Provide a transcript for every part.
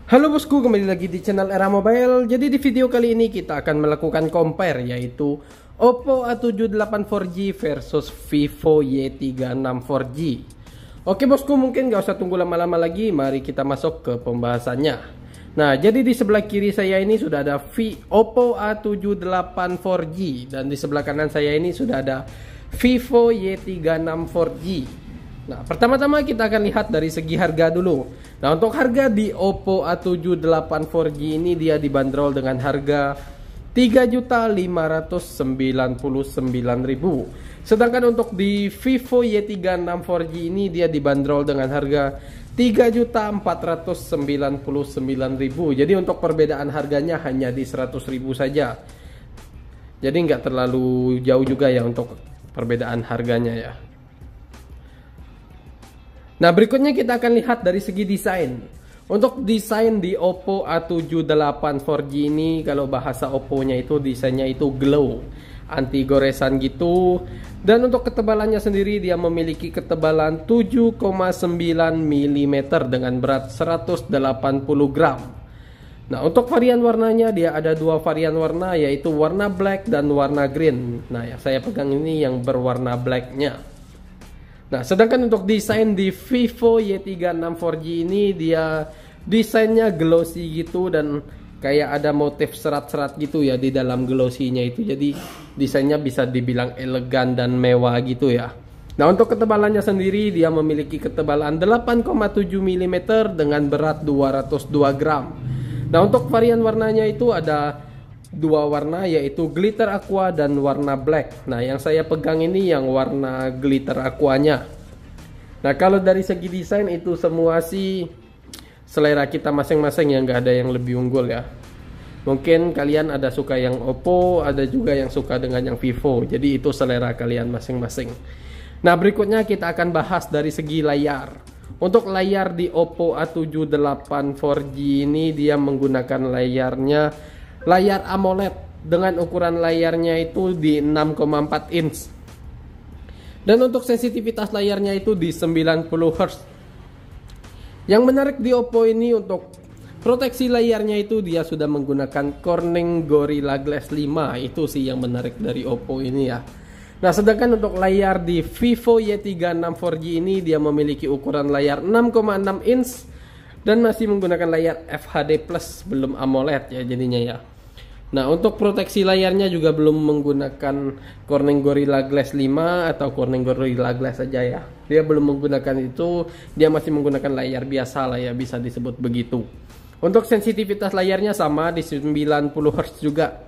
Halo bosku, kembali lagi di channel Era Mobile. Jadi di video kali ini kita akan melakukan compare, yaitu Oppo A78 4G versus Vivo Y36 4G. Oke bosku, mungkin gak usah tunggu lama-lama lagi, mari kita masuk ke pembahasannya. Nah, jadi di sebelah kiri saya ini sudah ada Oppo A78 4G, dan di sebelah kanan saya ini sudah ada Vivo Y36 4G. Nah, pertama-tama kita akan lihat dari segi harga dulu. Nah, untuk harga di Oppo A78 4G ini dia dibanderol dengan harga 3.599.000. Sedangkan untuk di Vivo Y36 4G ini dia dibanderol dengan harga 3.499.000. Jadi untuk perbedaan harganya hanya di 100.000 saja. Jadi nggak terlalu jauh juga ya untuk perbedaan harganya ya. Nah, berikutnya kita akan lihat dari segi desain. Untuk desain di Oppo A78 4G ini, kalau bahasa Oppo-nya itu desainnya itu glow, anti goresan gitu. Dan untuk ketebalannya sendiri dia memiliki ketebalan 7,9 mm dengan berat 180 gram. Nah, untuk varian warnanya dia ada dua varian warna, yaitu warna black dan warna green. Nah, yang saya pegang ini yang berwarna blacknya. Nah, sedangkan untuk desain di Vivo Y36 4G ini dia desainnya glossy gitu dan kayak ada motif serat-serat gitu ya di dalam glossy-nya itu. Jadi desainnya bisa dibilang elegan dan mewah gitu ya. Nah, untuk ketebalannya sendiri dia memiliki ketebalan 8,7 mm dengan berat 202 gram. Nah, untuk varian warnanya itu ada dua warna, yaitu glitter aqua dan warna black. Nah, yang saya pegang ini yang warna glitter aquanya. Nah, kalau dari segi desain itu semua sih selera kita masing-masing, yang nggak ada yang lebih unggul ya. Mungkin kalian ada suka yang Oppo, ada juga yang suka dengan yang Vivo. Jadi itu selera kalian masing-masing. Nah, berikutnya kita akan bahas dari segi layar. Untuk layar di Oppo A78 4G ini dia menggunakan layar AMOLED dengan ukuran layarnya itu di 6,4 inch. Dan untuk sensitivitas layarnya itu di 90 Hz. Yang menarik di Oppo ini untuk proteksi layarnya itu dia sudah menggunakan Corning Gorilla Glass 5. Itu sih yang menarik dari Oppo ini ya. Nah, sedangkan untuk layar di Vivo Y36 4G ini dia memiliki ukuran layar 6,6 inch dan masih menggunakan layar FHD Plus, belum AMOLED ya jadinya ya. Nah, untuk proteksi layarnya juga belum menggunakan Corning Gorilla Glass 5 atau Corning Gorilla Glass saja ya. Dia belum menggunakan itu, dia masih menggunakan layar biasa lah ya, bisa disebut begitu. Untuk sensitivitas layarnya sama di 90 Hz juga.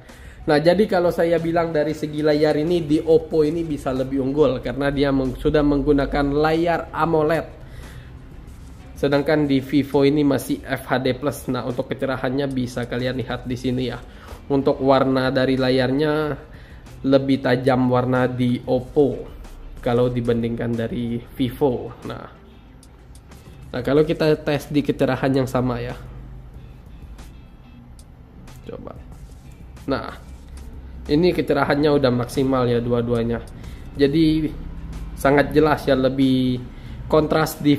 Nah, jadi kalau saya bilang dari segi layar ini di Oppo ini bisa lebih unggul karena dia sudah menggunakan layar AMOLED. Sedangkan di Vivo ini masih FHD Plus. Nah, untuk kecerahannya bisa kalian lihat di sini ya. Untuk warna dari layarnya lebih tajam warna di Oppo kalau dibandingkan dari Vivo. Nah, kalau kita tes di kecerahan yang sama ya. Coba. Nah, ini kecerahannya udah maksimal ya dua-duanya. Jadi sangat jelas ya, lebih kontras di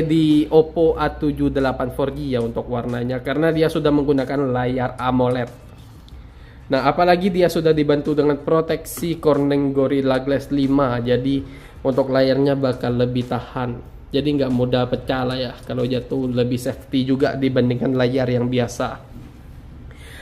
di Oppo A78 4G ya untuk warnanya, karena dia sudah menggunakan layar AMOLED. Nah, apalagi dia sudah dibantu dengan proteksi Corning Gorilla Glass 5. Jadi untuk layarnya bakal lebih tahan. Jadi nggak mudah pecah lah ya. Kalau jatuh lebih safety juga dibandingkan layar yang biasa.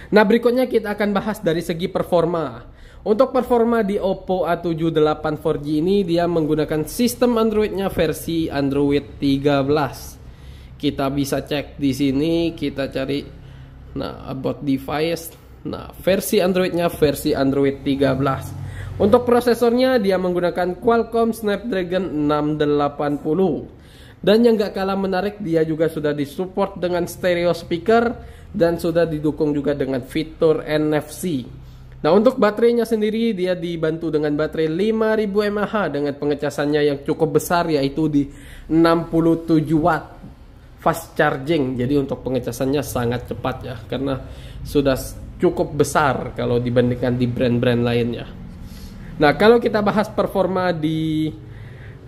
Nah, berikutnya kita akan bahas dari segi performa. Untuk performa di Oppo A78 4G ini dia menggunakan sistem Android-nya versi Android 13. Kita bisa cek di sini, kita cari about device. Nah, versi Android-nya versi Android 13. Untuk prosesornya dia menggunakan Qualcomm Snapdragon 680. Dan yang gak kalah menarik, dia juga sudah disupport dengan stereo speaker dan sudah didukung juga dengan fitur NFC. Nah, untuk baterainya sendiri dia dibantu dengan baterai 5000 mAh dengan pengecasannya yang cukup besar, yaitu di 67 watt fast charging. Jadi untuk pengecasannya sangat cepat ya, karena sudah cukup besar kalau dibandingkan di brand-brand lainnya. Nah, kalau kita bahas performa di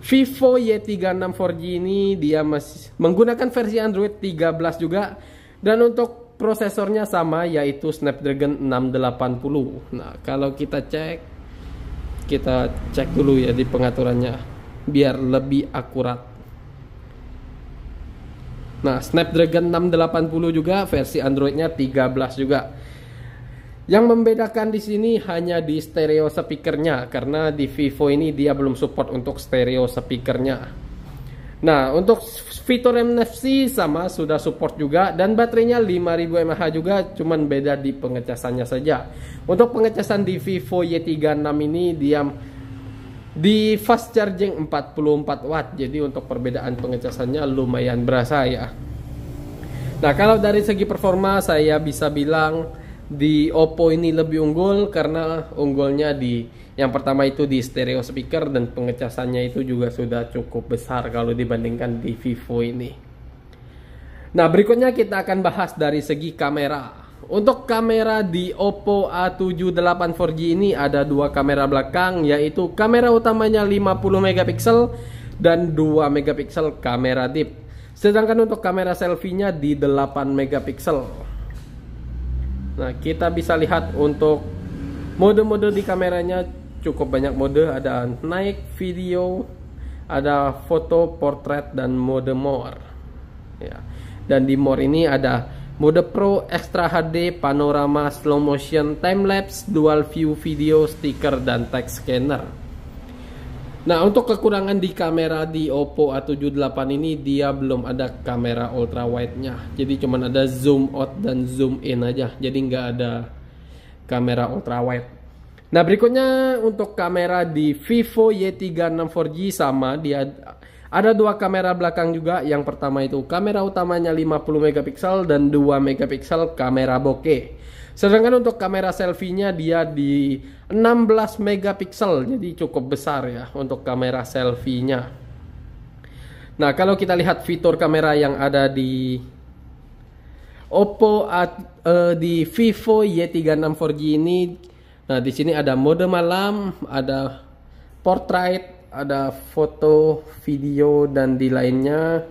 Vivo Y36 4G ini, dia masih menggunakan versi Android 13 juga. Dan untuk prosesornya sama, yaitu Snapdragon 680. Nah, kalau kita cek dulu ya di pengaturannya biar lebih akurat. Nah, Snapdragon 680 juga versi Androidnya 13 juga. Yang membedakan di sini hanya di stereo speakernya, karena di Vivo ini dia belum support untuk stereo speakernya. Nah, untuk fitur NFC sama sudah support juga, dan baterainya 5000 mAh juga, cuman beda di pengecasannya saja. Untuk pengecasan di Vivo Y36 ini dia di fast charging 44 watt, jadi untuk perbedaan pengecasannya lumayan berasa ya. Nah, kalau dari segi performa saya bisa bilang di Oppo ini lebih unggul, karena unggulnya di yang pertama itu di stereo speaker, dan pengecasannya itu juga sudah cukup besar kalau dibandingkan di Vivo ini. Nah, berikutnya kita akan bahas dari segi kamera. Untuk kamera di Oppo A78 4G ini ada dua kamera belakang, yaitu kamera utamanya 50 megapiksel dan 2 megapiksel kamera deep. Sedangkan untuk kamera selfie-nya di 8 megapiksel. Nah, kita bisa lihat untuk mode-mode di kameranya cukup banyak mode. Ada night, video, ada foto, portrait, dan mode more ya. Dan di more ini ada mode pro, extra HD, panorama, slow motion, timelapse, dual view video, stiker, dan text scanner. Nah, untuk kekurangan di kamera di Oppo A78 ini, dia belum ada kamera ultra wide-nya. Jadi cuman ada zoom out dan zoom in aja. Jadi nggak ada kamera ultra wide. Nah, berikutnya untuk kamera di Vivo Y36 4G sama, dia ada dua kamera belakang juga. Yang pertama itu kamera utamanya 50 megapiksel dan 2 megapiksel kamera bokeh. Sedangkan untuk kamera selfie-nya dia di 16 megapiksel, jadi cukup besar ya untuk kamera selfie-nya. Nah, kalau kita lihat fitur kamera yang ada di di Vivo Y36 4G ini, nah di sini ada mode malam, ada portrait, ada foto, video, dan di lainnya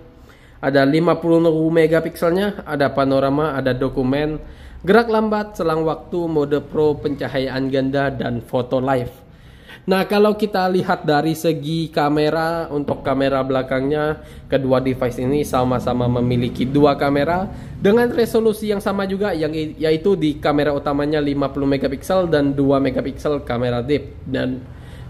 ada 50 megapikselnya, ada panorama, ada dokumen, gerak lambat, selang waktu, mode pro, pencahayaan ganda, dan foto live. Nah, kalau kita lihat dari segi kamera, untuk kamera belakangnya kedua device ini sama-sama memiliki dua kamera dengan resolusi yang sama juga, yaitu di kamera utamanya 50 megapiksel dan 2 megapiksel kamera deep, dan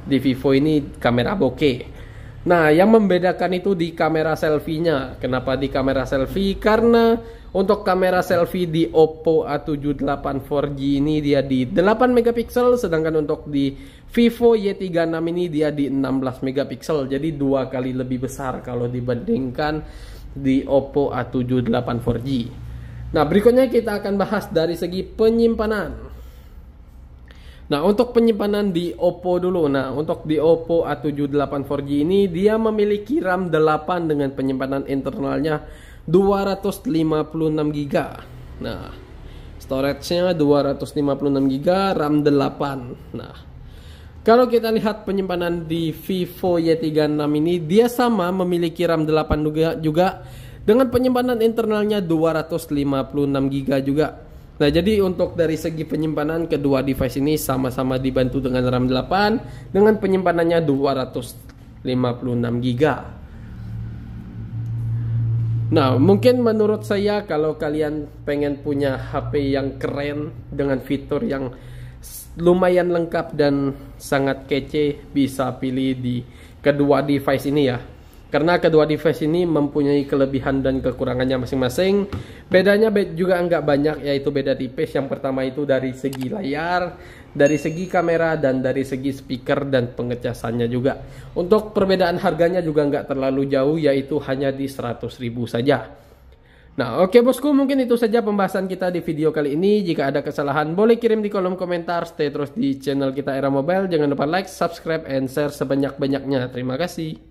di Vivo ini kamera bokeh. Nah, yang membedakan itu di kamera selfie-nya. Kenapa di kamera selfie? Karena untuk kamera selfie di Oppo A78 4G ini dia di 8 megapiksel, sedangkan untuk di Vivo Y36 ini dia di 16 megapiksel. Jadi dua kali lebih besar kalau dibandingkan di Oppo A78 4G. Nah, berikutnya kita akan bahas dari segi penyimpanan. Nah, untuk penyimpanan di Oppo dulu. Nah, untuk di Oppo A78 4G ini dia memiliki RAM 8 dengan penyimpanan internalnya 256 GB. Nah, storage-nya 256 GB, RAM 8. Nah, kalau kita lihat penyimpanan di Vivo Y36 ini, dia sama memiliki RAM 8 juga dengan penyimpanan internalnya 256 GB juga. Nah, jadi untuk dari segi penyimpanan kedua device ini sama-sama dibantu dengan RAM 8 dengan penyimpanannya 256 GB. Nah, mungkin menurut saya kalau kalian pengen punya HP yang keren dengan fitur yang lumayan lengkap dan sangat kece, bisa pilih di kedua device ini ya. Karena kedua device ini mempunyai kelebihan dan kekurangannya masing-masing. Bedanya juga nggak banyak, yaitu beda tipis. Yang pertama itu dari segi layar, dari segi kamera, dan dari segi speaker dan pengecasannya juga. Untuk perbedaan harganya juga nggak terlalu jauh, yaitu hanya di 100.000 saja. Nah, oke bosku, mungkin itu saja pembahasan kita di video kali ini. Jika ada kesalahan boleh kirim di kolom komentar. Stay terus di channel kita Era Mobile. Jangan lupa like, subscribe, and share sebanyak-banyaknya. Terima kasih.